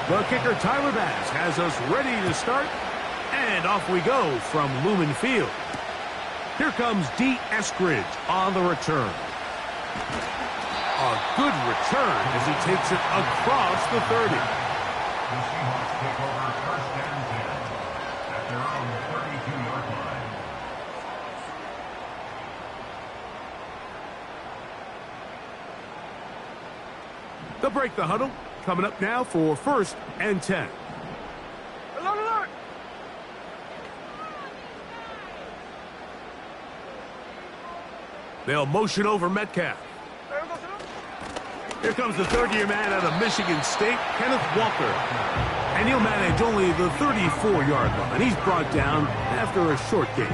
The kicker, Tyler Bass, has us ready to start. And off we go from Lumen Field. Here comes D. Eskridge on the return. A good return as he takes it across the 30. The Seahawks take over first and 10 at their own 32-yard line. They'll break the huddle. Coming up now for first and 10. Alert! They'll motion over Metcalf. Here comes the third-year man out of Michigan State, Kenneth Walker. And he'll manage only the 34-yard line. He's brought down after a short gain.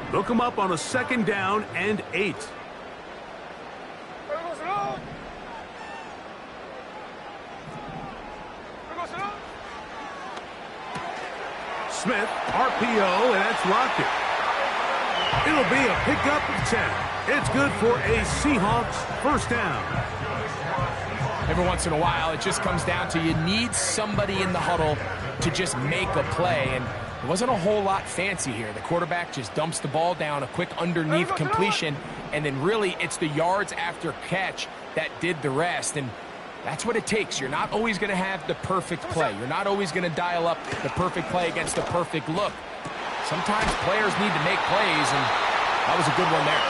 They'll come up on a second down and 8. Smith, RPO, and that's locked it. It'll be a pickup of 10. It's good for a Seahawks first down. Every once in a while, it just comes down to you need somebody in the huddle to just make a play, and it wasn't a whole lot fancy here. The quarterback just dumps the ball down, a quick underneath completion, and then really it's the yards after catch that did the rest. And that's what it takes. You're not always going to have the perfect play. You're not always going to dial up the perfect play against the perfect look. Sometimes players need to make plays, and that was a good one there.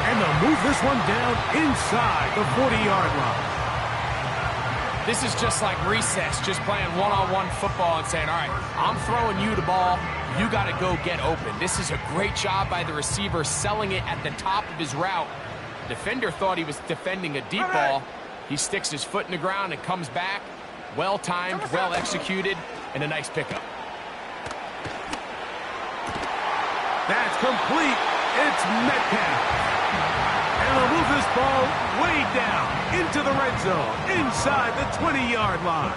And they'll move this one down inside the 40-yard line. This is just like recess, just playing one-on-one football and saying, all right, I'm throwing you the ball. You got to go get open. This is a great job by the receiver selling it at the top of his route. The defender thought he was defending a deep ball. He sticks his foot in the ground and comes back. Well-timed, well-executed, and a nice pickup. That's complete. It's Metcalf. And they'll move this ball way down into the red zone, inside the 20-yard line.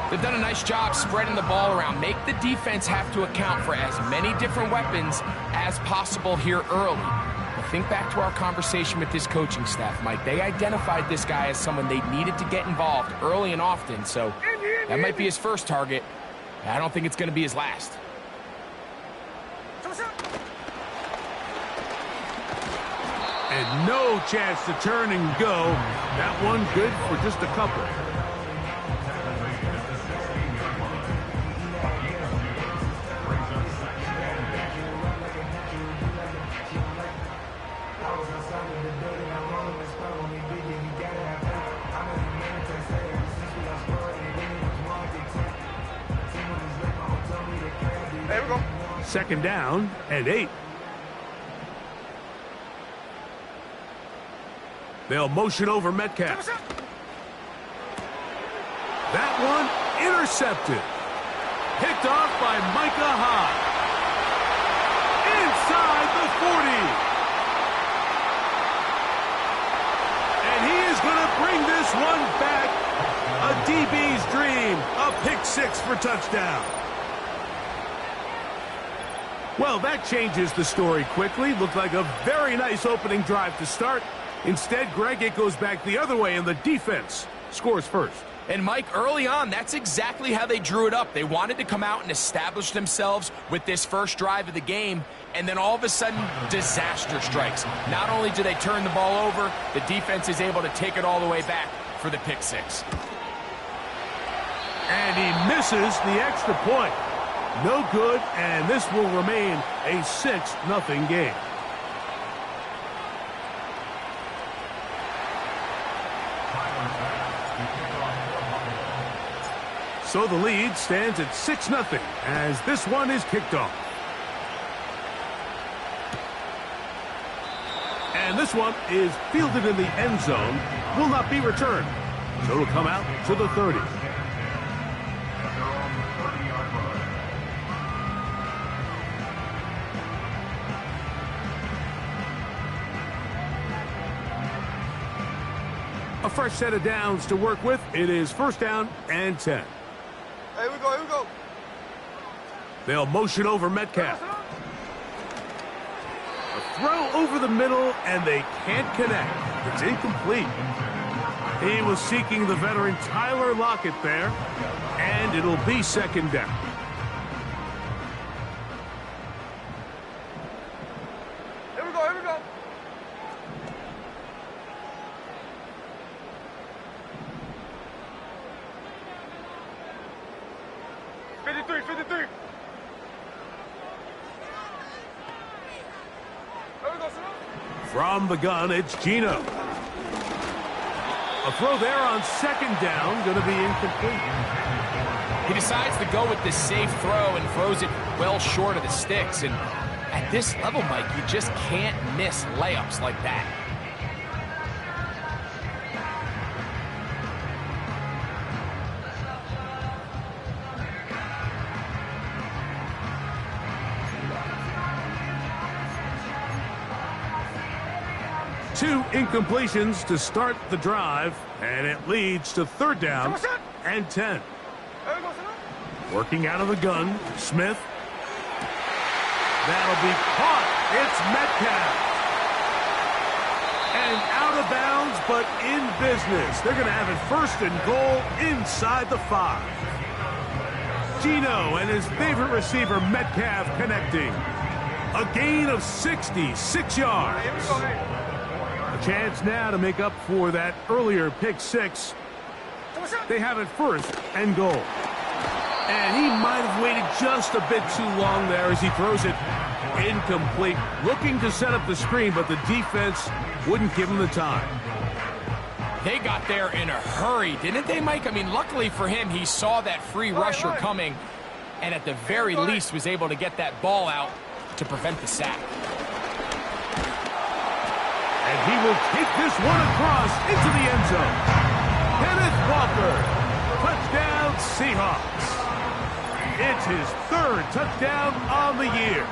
They've done a nice job spreading the ball around. Make the defense have to account for as many different weapons as possible here early. But think back to our conversation with this coaching staff, Mike. They identified this guy as someone they needed to get involved early and often, so that might be his first target. I don't think it's going to be his last. And no chance to turn and go. That one good for just a couple. There we go. Second down and 8. They'll motion over Metcalf. That one intercepted. Picked off by Micah Hyde. Inside the 40. And he is going to bring this one back. A DB's dream. A pick 6 for touchdown. Well, that changes the story quickly. Looked like a very nice opening drive to start. Instead, Greg, it goes back the other way, and the defense scores first. And, Mike, early on, that's exactly how they drew it up. They wanted to come out and establish themselves with this first drive of the game, and then all of a sudden, disaster strikes. Not only do they turn the ball over, the defense is able to take it all the way back for the pick 6. And he misses the extra point. No good, and this will remain a 6-0 game. So the lead stands at 6-0 as this one is kicked off. And this one is fielded in the end zone, will not be returned. So it'll come out to the 30. A fresh set of downs to work with. It is first down and 10. Here we go. They'll motion over Metcalf. A throw over the middle, and they can't connect. It's incomplete. He was seeking the veteran Tyler Lockett there, and it'll be second down. Here we go, here we go. From the gun, it's Gino. A throw there on second down, going to be incomplete. He decides to go with this safe throw and throws it well short of the sticks. And at this level, Mike, you just can't miss layups like that. Two incompletions to start the drive, and it leads to third down and 10. Working out of the gun, Smith. That'll be caught. It's Metcalf. And out of bounds, but in business. They're going to have it first and goal inside the 5. Gino and his favorite receiver, Metcalf, connecting. A gain of 66 yards. A chance now to make up for that earlier pick 6. They have it first and goal. And he might have waited just a bit too long there as he throws it incomplete. Looking to set up the screen, but the defense wouldn't give him the time. They got there in a hurry, didn't they, Mike? I mean, luckily for him, he saw that free rusher coming and at the very least was able to get that ball out to prevent the sack. And he will take this one across into the end zone. Kenneth Walker, touchdown Seahawks. It's his third touchdown on the year.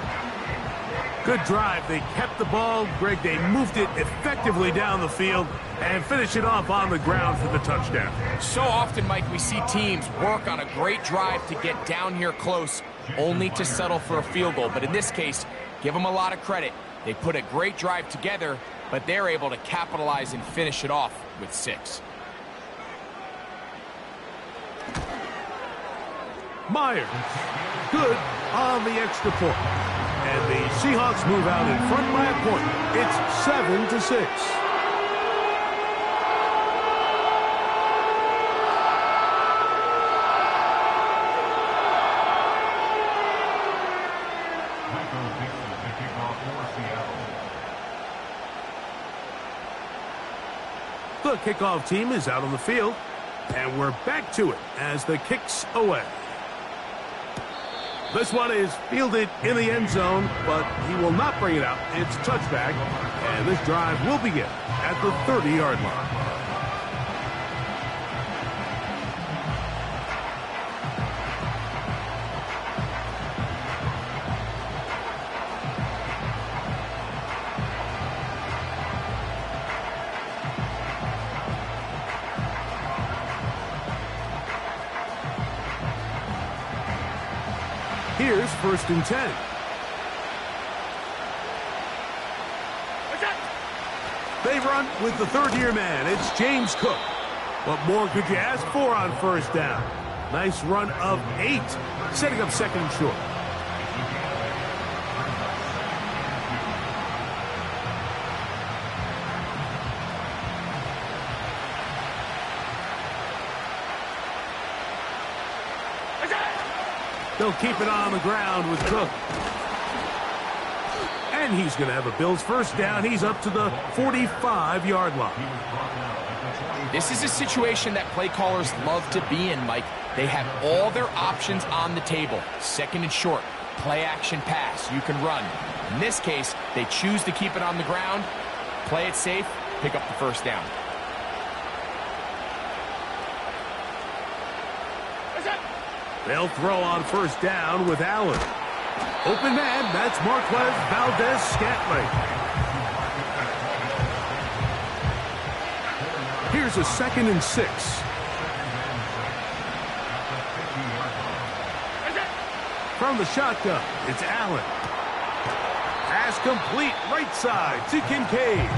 Good drive. They kept the ball. Greg, they moved it effectively down the field and finish it off on the ground for the touchdown. So often, Mike, we see teams work on a great drive to get down here close, only to settle for a field goal. But in this case, give them a lot of credit. They put a great drive together, but they're able to capitalize and finish it off with 6. Myers, good on the extra point. And the Seahawks move out in front by a point. It's 7-6. The kickoff team is out on the field, and we're back to it as the kick's away. This one is fielded in the end zone, but he will not bring it out. It's touchback, and this drive will begin at the 30-yard line. Here's first and 10. They run with the third-year man. It's James Cook. What more could you ask for on first down? Nice run of 8, setting up second and short. They'll keep it on the ground with Cook. And he's going to have a Bills first down. He's up to the 45-yard line. This is a situation that play callers love to be in, Mike. They have all their options on the table. Second and short, play action pass. You can run. In this case, they choose to keep it on the ground, play it safe, pick up the first down. They'll throw on first down with Allen. Open man, that's Marquez Valdez-Scantling. Here's a second and 6. From the shotgun, it's Allen. Pass complete right side to Kincaid.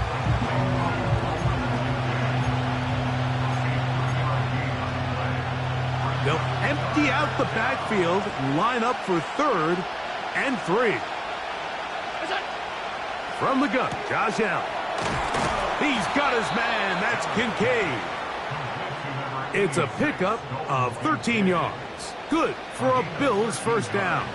They'll empty out the backfield, line up for 3rd and 3. From the gun, Josh Allen. He's got his man. That's Kincaid. It's a pickup of 13 yards. Good for a Bills first down.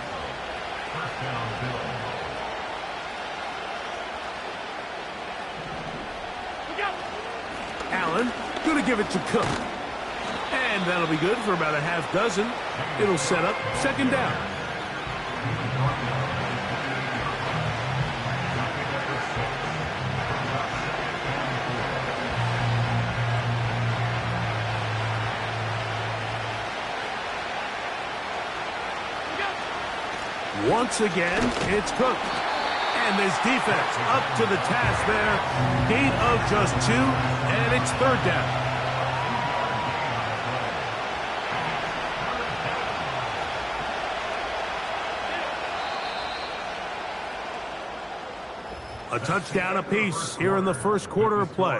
Allen going to give it to Cook. And that'll be good for about a half dozen. It'll set up 2nd down. Once again, it's Cook. And this defense up to the task there. Gain of just 2, and it's 3rd down. A touchdown apiece here in the first quarter of play.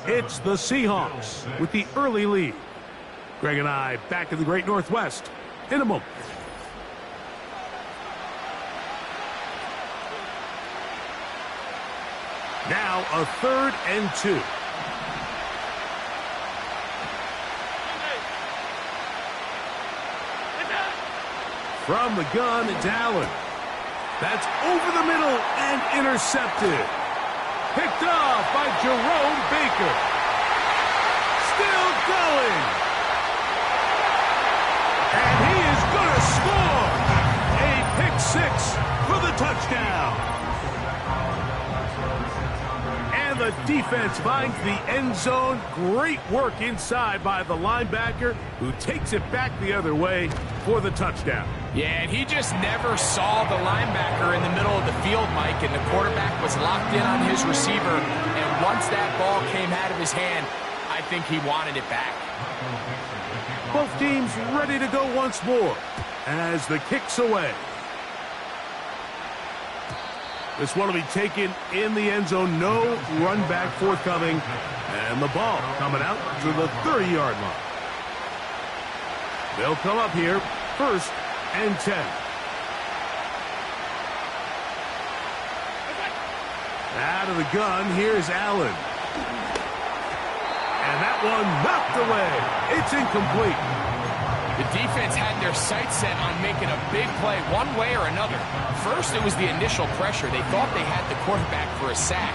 It's the Seahawks with the early lead. Greg and I back in the Great Northwest in a moment. Now a 3rd and 2. From the gun, it's Allen. That's over the middle and intercepted. Picked off by Jerome Baker. Still going. And he is going to score. A pick 6 for the touchdown. And the defense finds the end zone. Great work inside by the linebacker, who takes it back the other way for the touchdown. Yeah, and he just never saw the linebacker in the middle of the field, Mike, and the quarterback was locked in on his receiver. And once that ball came out of his hand, I think he wanted it back. Both teams ready to go once more as the kick's away. This one will be taken in the end zone. No run back forthcoming. And the ball coming out to the 30-yard line. They'll come up here 1st and 10. Out of the gun, here's Allen. And that one knocked away. It's incomplete. The defense had their sights set on making a big play one way or another. First, it was the initial pressure. They thought they had the quarterback for a sack.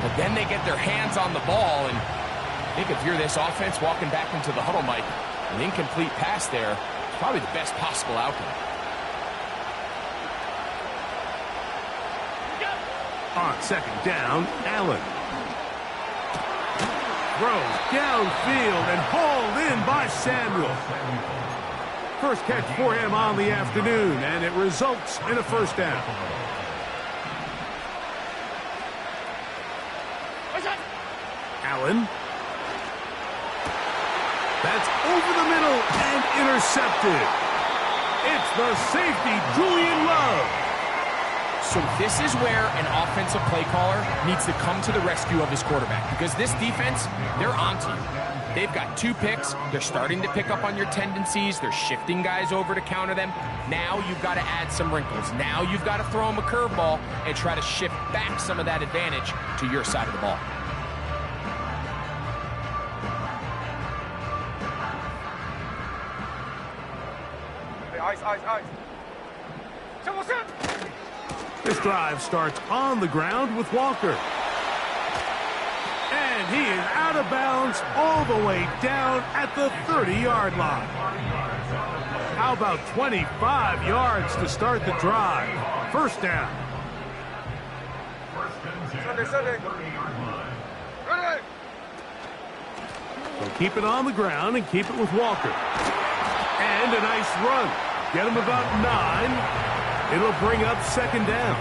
But then they get their hands on the ball. And I think if you're this offense walking back into the huddle, Mike, an incomplete pass there is probably the best possible outcome. On 2nd down, Allen. Throws downfield and hauled in by Samuel. First catch for him on the afternoon, and it results in a 1st down. Allen. That's over the middle and intercepted. It's the safety, Julian Love. So this is where an offensive play caller needs to come to the rescue of his quarterback, because this defense, they're onto you. They've got 2 picks. They're starting to pick up on your tendencies. They're shifting guys over to counter them. Now you've got to add some wrinkles. Now you've got to throw them a curveball and try to shift back some of that advantage to your side of the ball. Ice. This drive starts on the ground with Walker. And he is out of bounds all the way down at the 30-yard line. How about 25 yards to start the drive? 1st down. Sunday. Ready. So keep it on the ground and keep it with Walker. And a nice run. Get him about 9. It'll bring up 2nd down.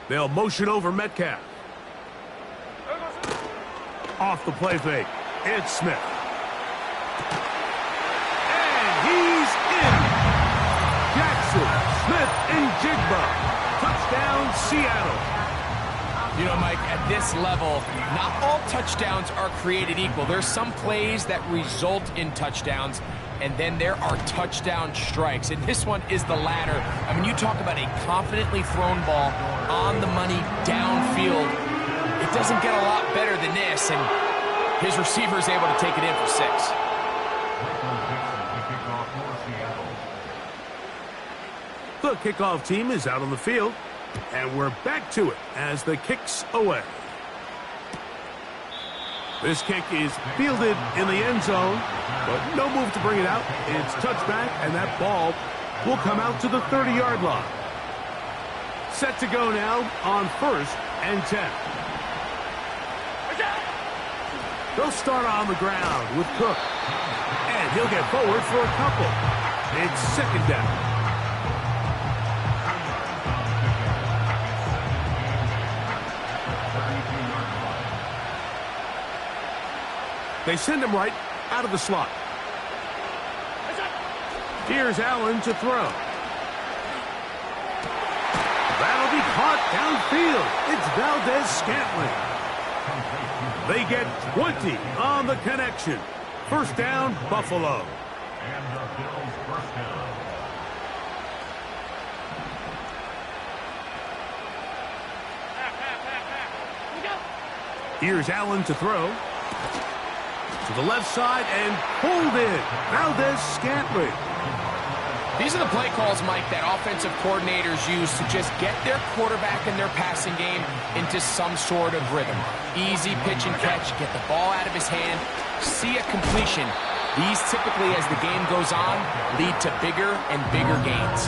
They'll motion over Metcalf. Off the play fake. It's Smith. And he's in. Jackson, Smith, and Jigba. Touchdown, Seattle. You know, Mike, at this level, not all touchdowns are created equal. There's some plays that result in touchdowns, and then there are touchdown strikes. And this one is the latter. I mean, you talk about a confidently thrown ball on the money downfield. It doesn't get a lot better than this, and his receiver is able to take it in for 6. The kickoff team is out on the field, and we're back to it as the kick's away. This kick is fielded in the end zone, but no move to bring it out. It's touchback, and that ball will come out to the 30-yard line. Set to go now on 1st and 10. They'll start on the ground with Cook, and he'll get forward for a couple. It's 2nd down. They send him right out of the slot. Here's Allen to throw. That'll be caught downfield. It's Valdez-Scantling. They get 20 on the connection. 1st down, Buffalo. And the Bills' 1st down. Here's Allen to throw. To the left side and pulled in. Valdez-Scantling. These are the play calls, Mike, that offensive coordinators use to just get their quarterback and their passing game into some sort of rhythm. Easy pitch and catch, get the ball out of his hand, see a completion. These typically, as the game goes on, lead to bigger and bigger gains.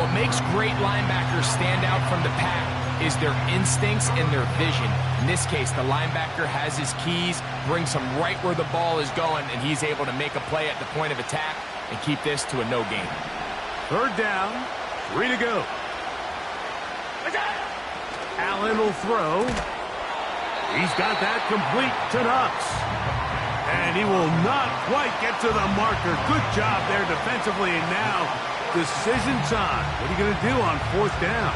What makes great linebackers stand out from the pack is their instincts and their vision. In this case, the linebacker has his keys, brings him right where the ball is going, and he's able to make a play at the point of attack and keep this to a no gain. 3rd down, 3 to go. Allen will throw. He's got that complete to Knox. And he will not quite get to the marker. Good job there defensively, and now decision time. What are you going to do on 4th down?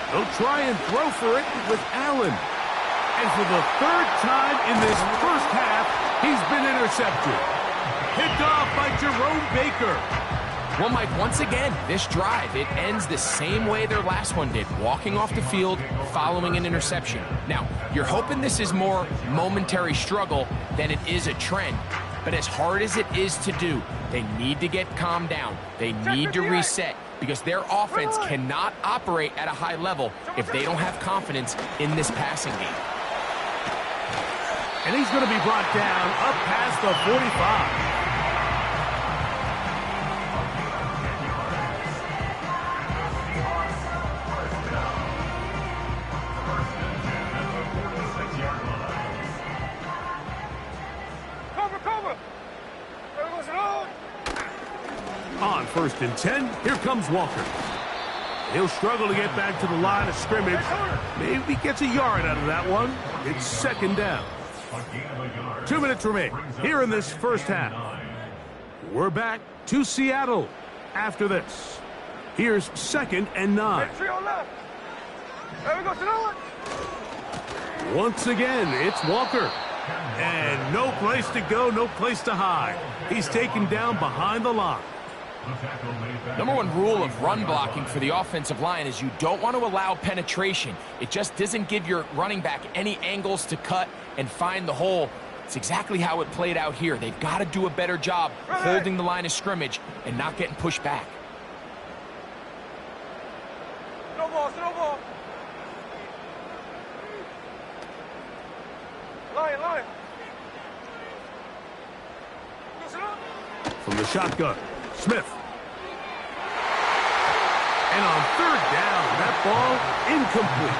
They'll try and throw for it with Allen. And for the 3rd time in this 1st half, he's been intercepted. Picked off by Jerome Baker. Well, Mike, once again, this drive, it ends the same way their last one did, walking off the field, following an interception. Now, you're hoping this is more momentary struggle than it is a trend. But as hard as it is to do, they need to get calmed down. They need to reset, because their offense cannot operate at a high level if they don't have confidence in this passing game. And he's going to be brought down up past the 45. On 1st and 10, here comes Walker. He'll struggle to get back to the line of scrimmage. Maybe gets a yard out of that one. It's 2nd down. 2 minutes remain here in this 1st half. We're back to Seattle after this. Here's 2nd and 9. Once again, it's Walker. And no place to go, no place to hide. He's taken down behind the line. Number 1 rule of run blocking for the offensive line is you don't want to allow penetration. It just doesn't give your running back any angles to cut and find the hole. It's exactly how it played out here. They've got to do a better job holding the line of scrimmage and not getting pushed back. Snowball. Line. From the shotgun, Smith. And on 3rd down, that ball incomplete.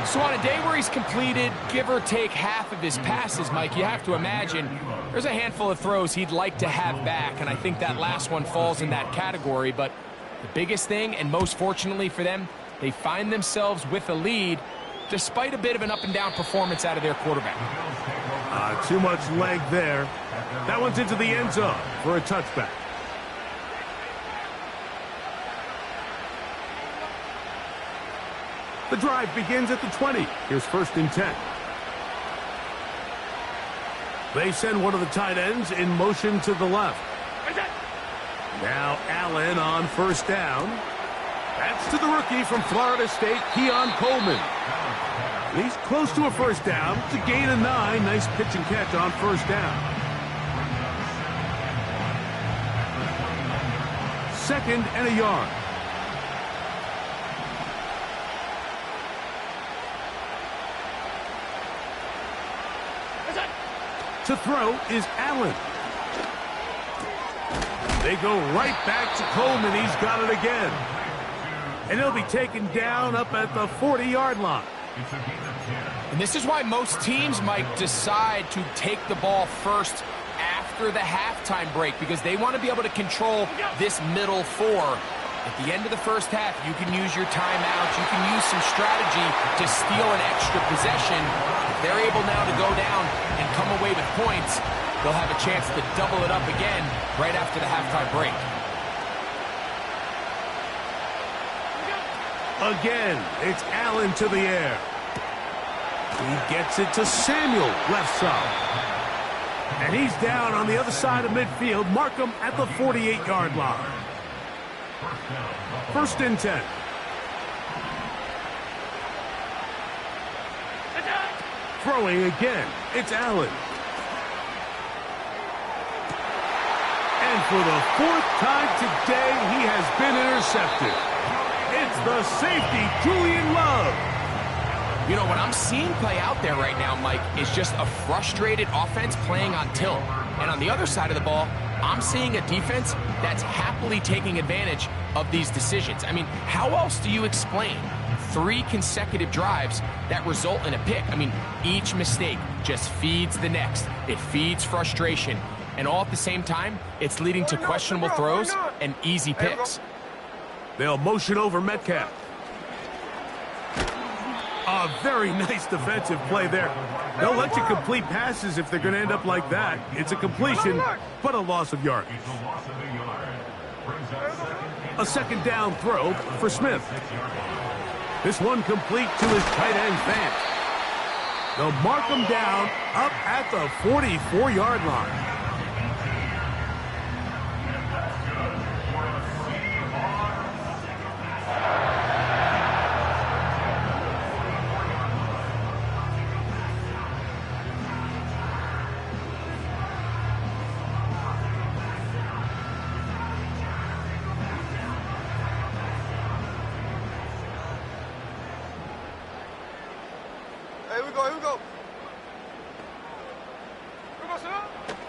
So on a day where he's completed, give or take half of his passes, Mike, you have to imagine there's a handful of throws he'd like to have back, and I think that last one falls in that category. But the biggest thing, and most fortunately for them, they find themselves with a lead despite a bit of an up-and-down performance out of their quarterback. Too much leg there. That one's into the end zone for a touchback. The drive begins at the 20. Here's 1st and 10. They send one of the tight ends in motion to the left. Now Allen on 1st down. That's to the rookie from Florida State, Keon Coleman. He's close to a 1st down. It's a gain of 9. Nice pitch and catch on 1st down. 2nd and a yard. To throw is Allen. They go right back to Coleman. He's got it again. And he'll be taken down up at the 40-yard line. And this is why most teams might decide to take the ball first after the halftime break, because they want to be able to control this middle 4. At the end of the first half, you can use your timeouts. You can use some strategy to steal an extra possession. If they're able now to go down and come away with points, they'll have a chance to double it up again right after the halftime break. Again, it's Allen to the air. He gets it to Samuel, left side. And he's down on the other side of midfield. Mark him at the 48-yard line. 1st and 10. Throwing again, it's Allen. And for the 4th time today, he has been intercepted. It's the safety, Julian Love. You know, what I'm seeing play out there right now, Mike, is just a frustrated offense playing on tilt. And on the other side of the ball, I'm seeing a defense that's happily taking advantage of these decisions. I mean, how else do you explain 3 consecutive drives that result in a pick? I mean, each mistake just feeds the next. It feeds frustration. And all at the same time, it's leading to questionable throws and easy picks. They'll motion over Metcalf. A very nice defensive play there. They'll let you complete passes if they're going to end up like that. It's a completion, but a loss of yardage. A 2nd down throw for Smith. This one complete to his tight end, Vance. They'll mark him down up at the 44-yard line.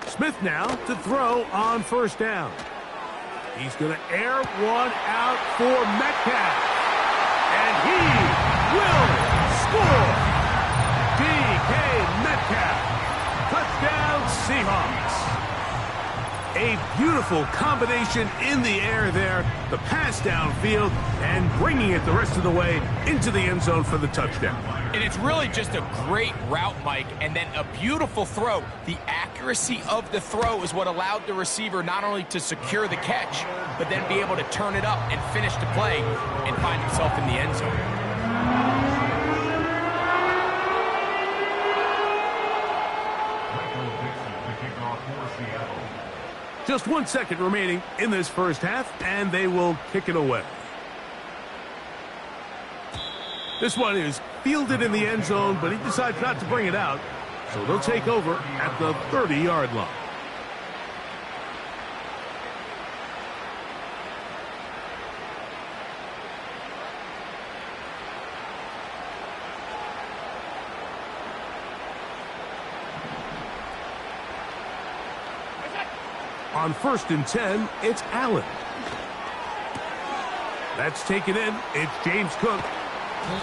Smith now to throw on 1st down. He's going to air one out for Metcalf. And he will score. DK Metcalf. Touchdown Seahawks. A beautiful combination in the air there. The pass downfield and bringing it the rest of the way into the end zone for the touchdown. And it's really just a great route, Mike, and then a beautiful throw. The accuracy of the throw is what allowed the receiver not only to secure the catch, but then be able to turn it up and finish the play and find himself in the end zone. Just 1 second remaining in this first half, and they will kick it away. This one is fielded in the end zone, but he decides not to bring it out. So they'll take over at the 30-yard line. On 1st and 10, it's Allen. That's taken in. It's James Cook.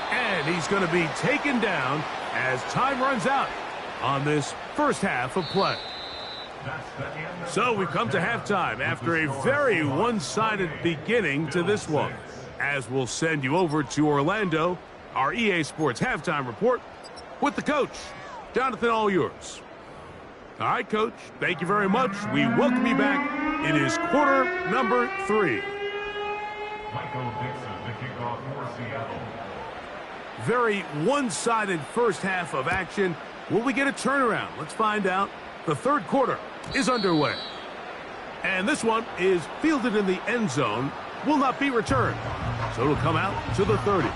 And he's going to be taken down as time runs out on this first half of play. So we've come to halftime after a very one-sided beginning to this one. As we'll send you over to Orlando, our EA Sports halftime report with the coach. Jonathan, all yours. All right, Coach, thank you very much. We welcome you back. It is quarter number 3. Michael Dixon, the kickoff for Seattle. Very one-sided first half of action. Will we get a turnaround? Let's find out. The third quarter is underway. And this one is fielded in the end zone. Will not be returned. So it'll come out to the 30.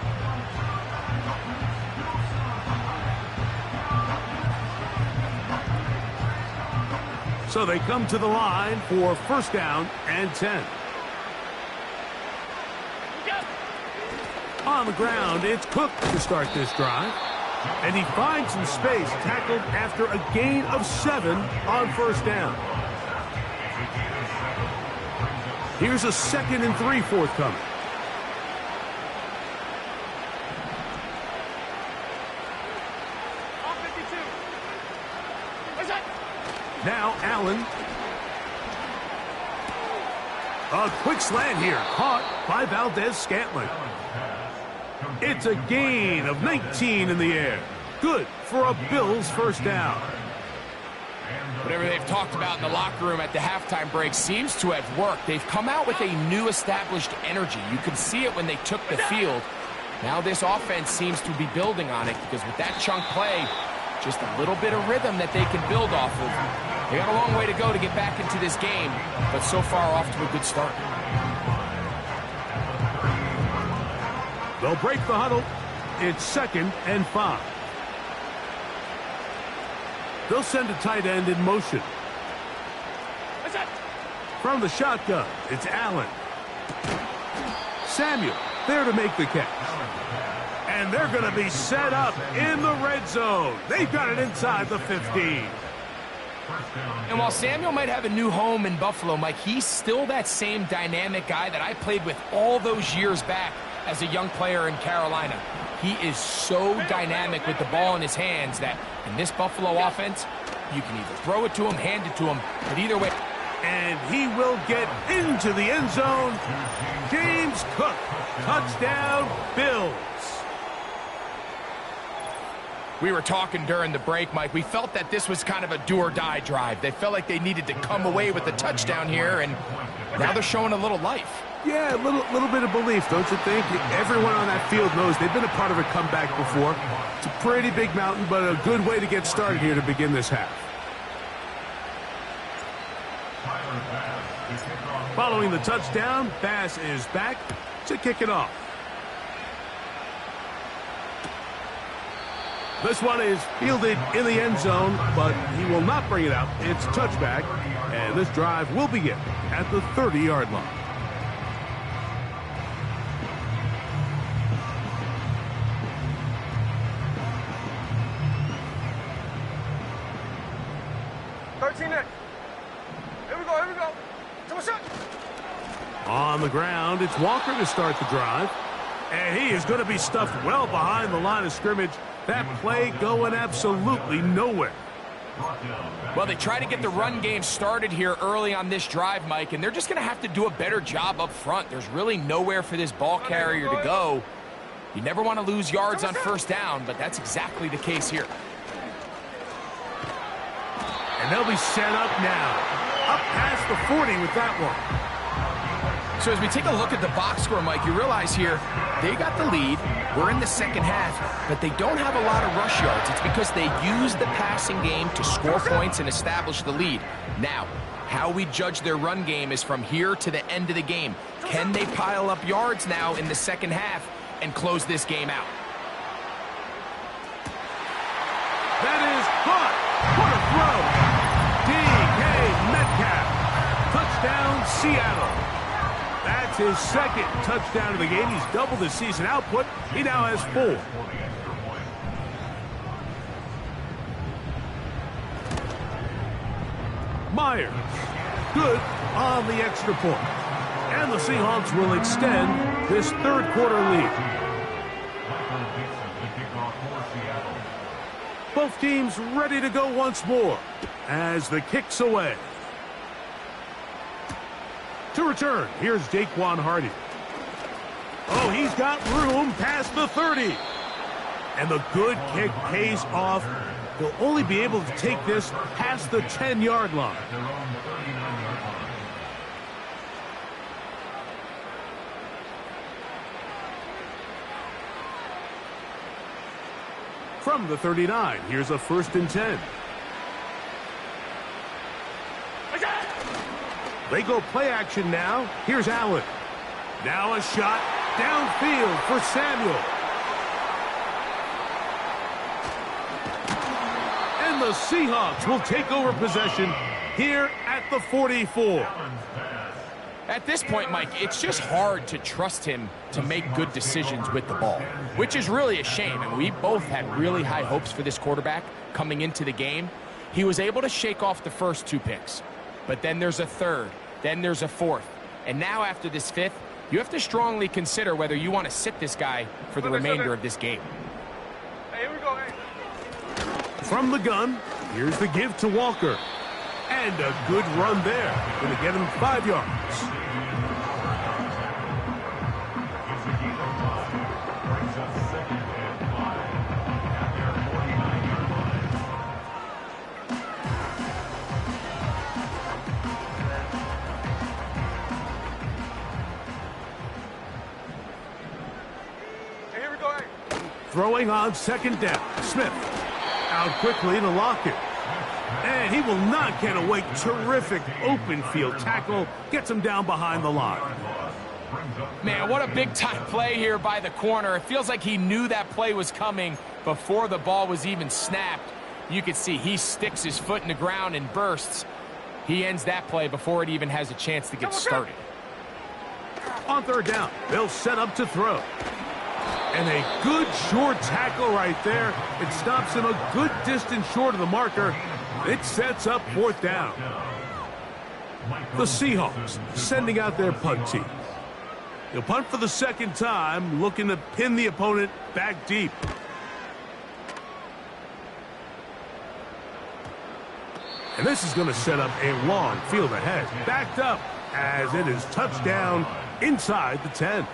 So they come to the line for first down and 10. On the ground, it's Cook to start this drive. And he finds some space, tackled after a gain of 7 on first down. Here's a 2nd and 3 forthcoming. Now Allen. A quick slant here, caught by Valdez-Scantling. It's a gain of 19 in the air. Good for a Bills first down. Whatever they've talked about in the locker room at the halftime break seems to have worked. They've come out with a new established energy. You could see it when they took the field. Now this offense seems to be building on it because with that chunk play, just a little bit of rhythm that they can build off of. They got a long way to go to get back into this game, but so far off to a good start. They'll break the huddle. It's 2nd and 5. They'll send a tight end in motion. From the shotgun, it's Allen. Samuel there to make the catch. And they're going to be set up in the red zone. They've got it inside the 15. And while Samuel might have a new home in Buffalo, Mike, he's still that same dynamic guy that I played with all those years back as a young player in Carolina. He is so dynamic with the ball in his hands that in this Buffalo offense, you can either throw it to him, hand it to him, but either way. And he will get into the end zone. James Cook, touchdown, Bills. We were talking during the break, Mike. We felt that this was kind of a do-or-die drive. They felt like they needed to come away with the touchdown here, and now they're showing a little life. Yeah, a little bit of belief, don't you think? Everyone on that field knows they've been a part of a comeback before. It's a pretty big mountain, but a good way to get started here to begin this half. Following the touchdown, Bass is back to kick it off. This one is fielded in the end zone, but he will not bring it out. It's touchback, and this drive will begin at the 30-yard line. On the ground, it's Walker to start the drive. And he is going to be stuffed well behind the line of scrimmage. That play going absolutely nowhere. Well, they try to get the run game started here early on this drive, Mike, and they're just going to have to do a better job up front. There's really nowhere for this ball carrier to go. You never want to lose yards on first down, but that's exactly the case here. And they'll be set up now. Up past the 40 with that one. So as we take a look at the box score, Mike, you realize here they got the lead. We're in the second half, but they don't have a lot of rush yards. It's because they use the passing game to score points and establish the lead. Now, how we judge their run game is from here to the end of the game. Can they pile up yards now in the second half and close this game out? That is caught. What a throw. D.K. Metcalf. Touchdown, Seattle. That's his second touchdown of the game. He's doubled his season output. He now has 4. Myers. Good on the extra point. And the Seahawks will extend this third quarter lead. Both teams ready to go once more as the kick's away. To return, here's Daquan Hardy. Oh, he's got room past the 30. And the good kick pays off. They'll only be able to take this past the 10-yard line. From the 39, here's a 1st and 10. They go play action now. Here's Allen. Now a shot downfield for Samuel. And the Seahawks will take over possession here at the 44. At this point, Mike, it's just hard to trust him to make good decisions with the ball, which is really a shame. And we both had really high hopes for this quarterback coming into the game. He was able to shake off the first 2 picks, but then there's a 3rd, then there's a 4th. And now after this 5th, you have to strongly consider whether you want to sit this guy for the remainder of this game. Hey, here we go, hey. From the gun, here's the give to Walker. And a good run there. Going to get him 5 yards. Hey, here we go, hey. Throwing on 2nd down. Smith out quickly to Lockett. And he will not get away. Terrific open field tackle. Gets him down behind the line. Man, what a big-time play here by the corner. It feels like he knew that play was coming before the ball was even snapped. You can see he sticks his foot in the ground and bursts. He ends that play before it even has a chance to get started. On 3rd down, they'll set up to throw. And a good short tackle right there. It stops him a good distance short of the marker. It sets up 4th down. The Seahawks sending out their punt team. They'll punt for the 2nd time, looking to pin the opponent back deep. And this is going to set up a long field ahead. Backed up as it is touchdown inside the 10.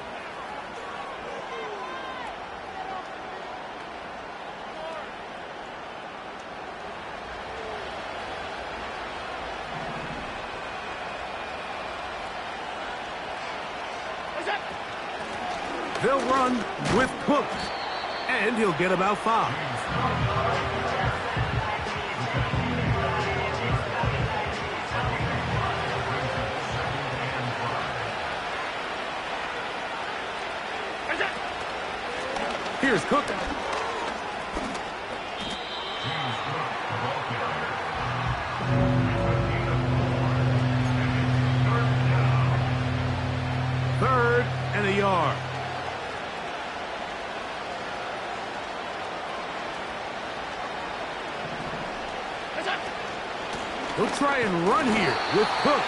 They'll run with Cook, and he'll get about 5. Here's Cook. Third and a yard. He'll try and run here with Cook.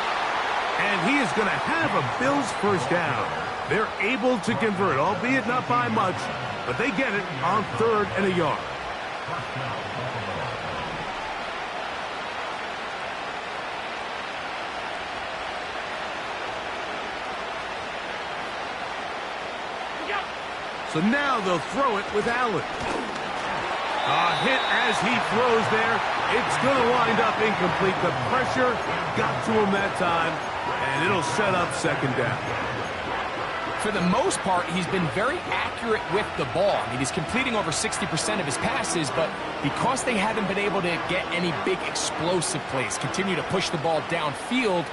And he is going to have a Bills 1st down. They're able to convert, albeit not by much, but they get it on 3rd and a yard. So now they'll throw it with Allen. A hit as he throws there. It's going to wind up incomplete. The pressure got to him that time, and it'll set up 2nd down. For the most part, he's been very accurate with the ball. I mean, he's completing over 60% of his passes, but because they haven't been able to get any big explosive plays, continue to push the ball downfield,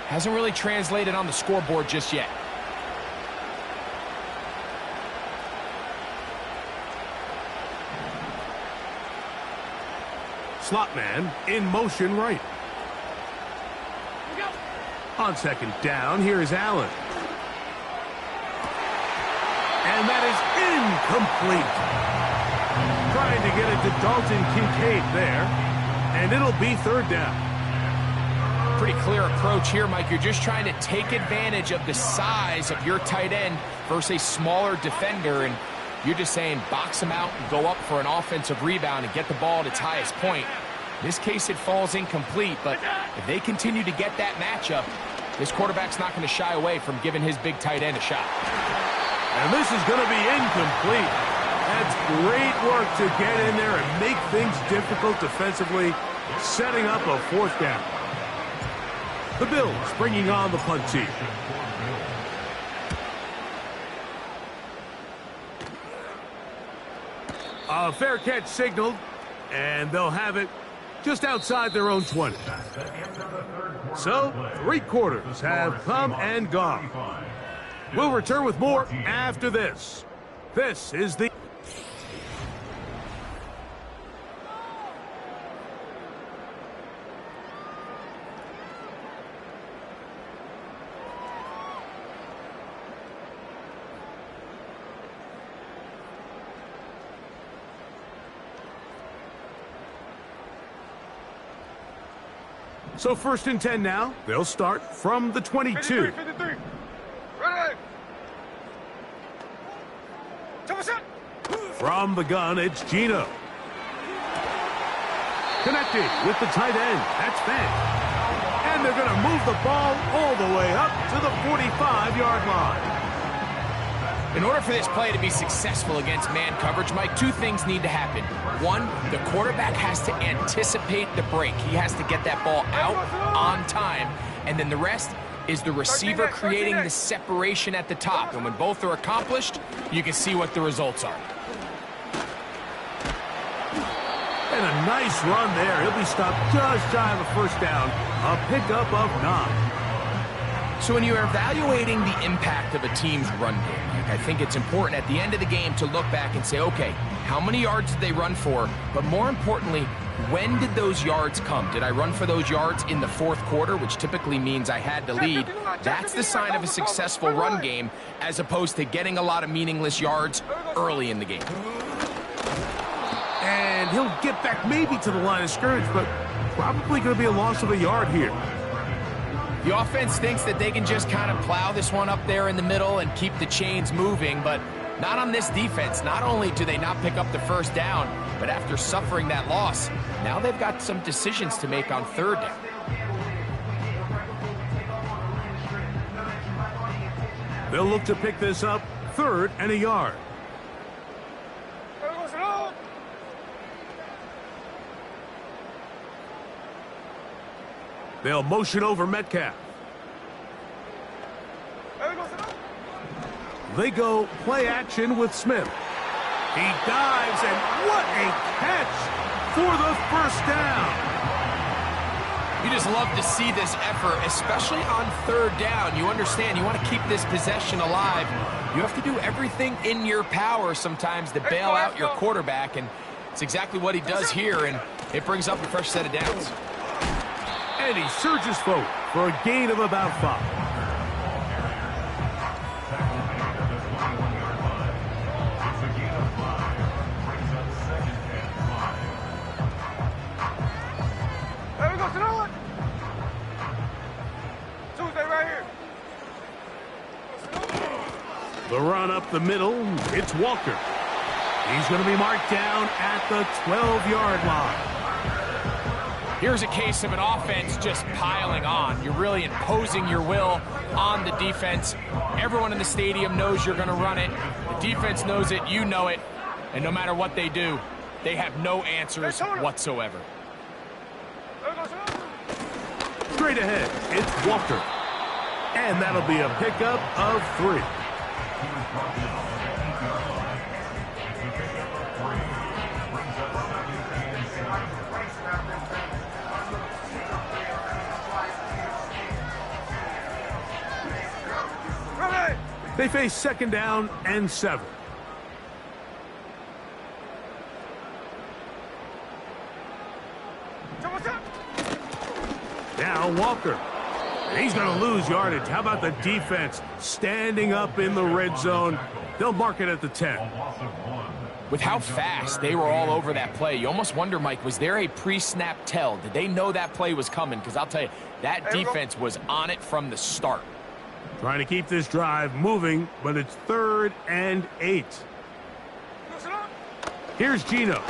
hasn't really translated on the scoreboard just yet. Slot man in motion right. On 2nd down, here is Allen. And that is incomplete. Trying to get it to Dalton Kincaid there. And it'll be 3rd down. pretty clear approach here, Mike. You're just trying to take advantage of the size of your tight end versus a smaller defender, and you're just saying box him out and go up for an offensive rebound and get the ball at its highest point. In this case, it falls incomplete, but if they continue to get that matchup, this quarterback's not going to shy away from giving his big tight end a shot. And this is going to be incomplete. That's great work to get in there and make things difficult defensively, setting up a fourth down. The Bills bringing on the punt team. A fair catch signaled, and they'll have it just outside their own 20. So, 3 quarters have come and gone. We'll return with more after this. This is the... So 1st and 10 now. They'll start from the 22. 53. Ready. From the gun, it's Gino. Connected with the tight end. That's Fant. And they're going to move the ball all the way up to the 45-yard line. In order for this play to be successful against man coverage, Mike, 2 things need to happen. 1, the quarterback has to anticipate the break. He has to get that ball out on time. And then the rest is the receiver creating the separation at the top. And when both are accomplished, you can see what the results are. And a nice run there. He'll be stopped just shy of a first down. A pickup of 9. So when you're evaluating the impact of a team's run game, I think it's important at the end of the game to look back and say, okay, how many yards did they run for? But more importantly, when did those yards come? Did I run for those yards in the 4th quarter, which typically means I had the lead? That's the sign of a successful run game, as opposed to getting a lot of meaningless yards early in the game. And he'll get back maybe to the line of scrimmage, but probably going to be a loss of a yard here. The offense thinks that they can just kind of plow this one up there in the middle and keep the chains moving, but not on this defense. Not only do they not pick up the first down, but after suffering that loss, now they've got some decisions to make on 3rd down. They'll look to pick this up 3rd and a yard. They'll motion over Metcalf. They go play action with Smith. He dives, and what a catch for the first down. You just love to see this effort, especially on 3rd down. You understand, you want to keep this possession alive. You have to do everything in your power sometimes to bail out your quarterback, and it's exactly what he does here, and it brings up a fresh set of downs. And he surges forward for a gain of about 5. There we go, Sonoma. Tuesday right here. The run up the middle, it's Walker. He's going to be marked down at the 12-yard line. Here's a case of an offense just piling on. You're really imposing your will on the defense. Everyone in the stadium knows you're going to run it. The defense knows it, you know it. And no matter what they do, they have no answers whatsoever. Straight ahead, it's Walker. And that'll be a pickup of 3. They face 2nd down and 7. Now Walker. He's going to lose yardage. How about the defense standing up in the red zone? They'll mark it at the 10. With how fast they were all over that play, you almost wonder, Mike, was there a pre-snap tell? Did they know that play was coming? Because I'll tell you, that defense was on it from the start. Trying to keep this drive moving, but it's 3rd and 8. Here's Gino.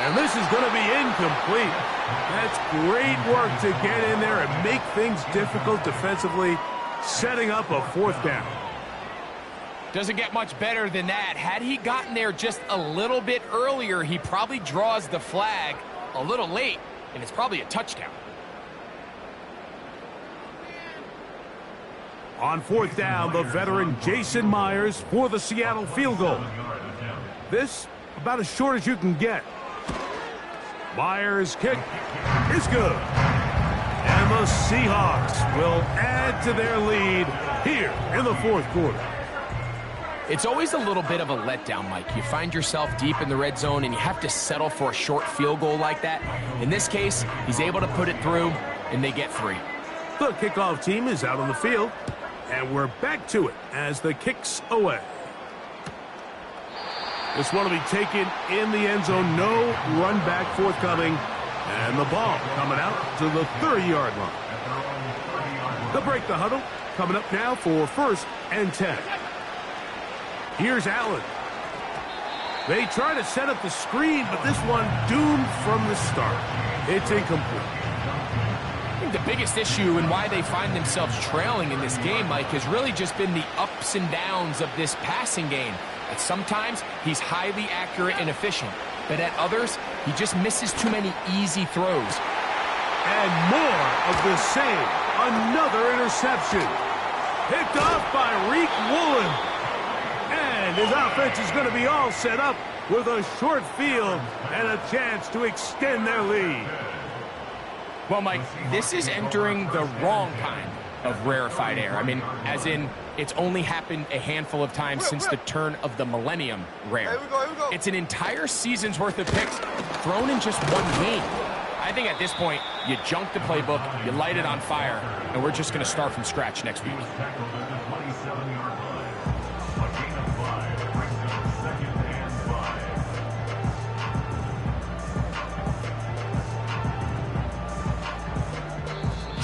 And this is going to be incomplete. That's great work to get in there and make things difficult defensively, setting up a 4th down. Doesn't get much better than that. Had he gotten there just a little bit earlier, he probably draws the flag a little late, and it's probably a touchdown. On 4th down, the veteran Jason Myers for the Seattle field goal. This about as short as you can get. Myers' kick is good. And the Seahawks will add to their lead here in the 4th quarter. It's always a little bit of a letdown, Mike. You find yourself deep in the red zone, and you have to settle for a short field goal like that. In this case, he's able to put it through, and they get 3. The kickoff team is out on the field, and we're back to it as the kick's away. This one will be taken in the end zone. No run back forthcoming, and the ball coming out to the 30-yard line. They'll break the huddle. Coming up now for 1st and 10. Here's Allen. They try to set up the screen, but this one doomed from the start. It's incomplete. I think the biggest issue and why they find themselves trailing in this game, Mike, has really just been the ups and downs of this passing game. At sometimes, he's highly accurate and efficient, but at others, he just misses too many easy throws. And more of the same. Another interception. Picked off by Reek Woolen. And his offense is going to be all set up with a short field and a chance to extend their lead. Well, Mike, this is entering the wrong kind of rarefied air. I mean, as in, it's only happened a handful of times since the turn of the millennium rare. Here we go. It's an entire season's worth of picks thrown in just one game. I think at this point, you junk the playbook, you light it on fire, and we're just going to start from scratch next week.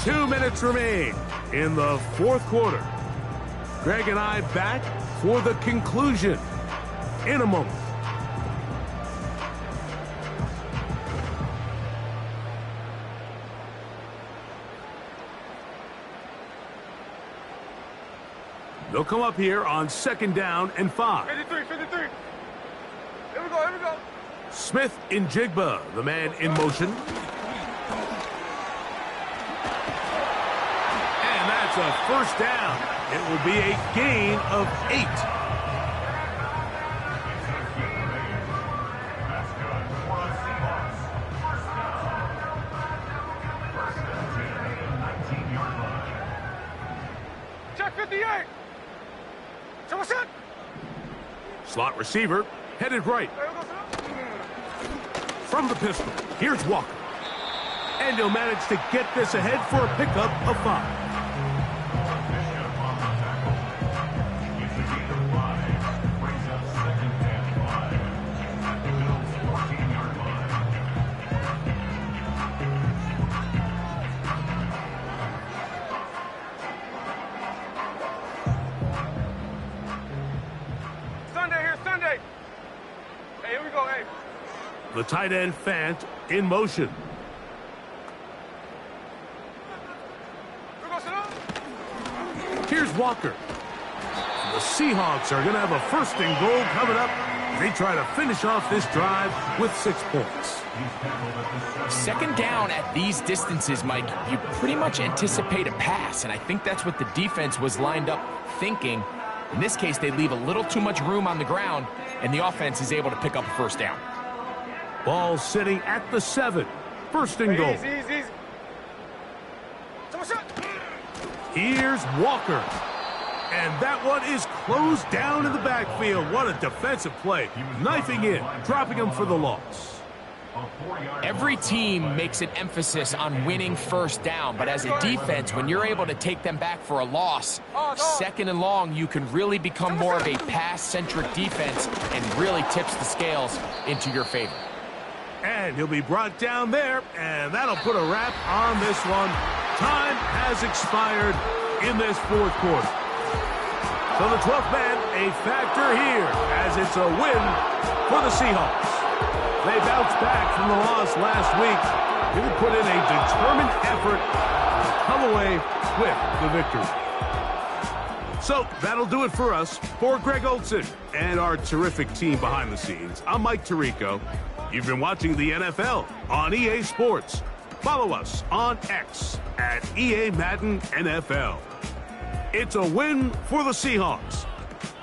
2 minutes remain in the 4th quarter. Greg and I back for the conclusion in a moment. They'll come up here on 2nd down and 5. 53. Here we go. Smith in Jigba, the man in motion. And that's a 1st down. It will be a gain of 8. Check 58. So what's that? Slot receiver headed right. From the pistol, here's Walker. And he'll manage to get this ahead for a pickup of 5. Sunday. Hey, here we go, hey. The tight end Fant in motion. Here's Walker. The Seahawks are going to have a 1st and goal coming up. They try to finish off this drive with 6 points. 2nd down at these distances, Mike, you pretty much anticipate a pass, and I think that's what the defense was lined up thinking. In this case, they leave a little too much room on the ground, and the offense is able to pick up a 1st down. Ball sitting at the 7. 1st and goal. Easy. So what's that? Here's Walker. And that one is closed down in the backfield. What a defensive play. Knifing in, dropping him for the loss. Every team makes an emphasis on winning first down, but as a defense, when you're able to take them back for a loss, second and long, you can really become more of a pass-centric defense and really tips the scales into your favor. And he'll be brought down there, and that'll put a wrap on this one. Time has expired in this fourth quarter. So the 12th man, a factor here, as it's a win for the Seahawks. They bounced back from the loss last week. They put in a determined effort to come away with the victory. So that'll do it for us. For Greg Olson and our terrific team behind the scenes, I'm Mike Tirico. You've been watching the NFL on EA Sports. Follow us on X at EA Madden NFL. It's a win for the Seahawks.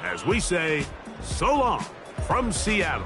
As we say, so long from Seattle.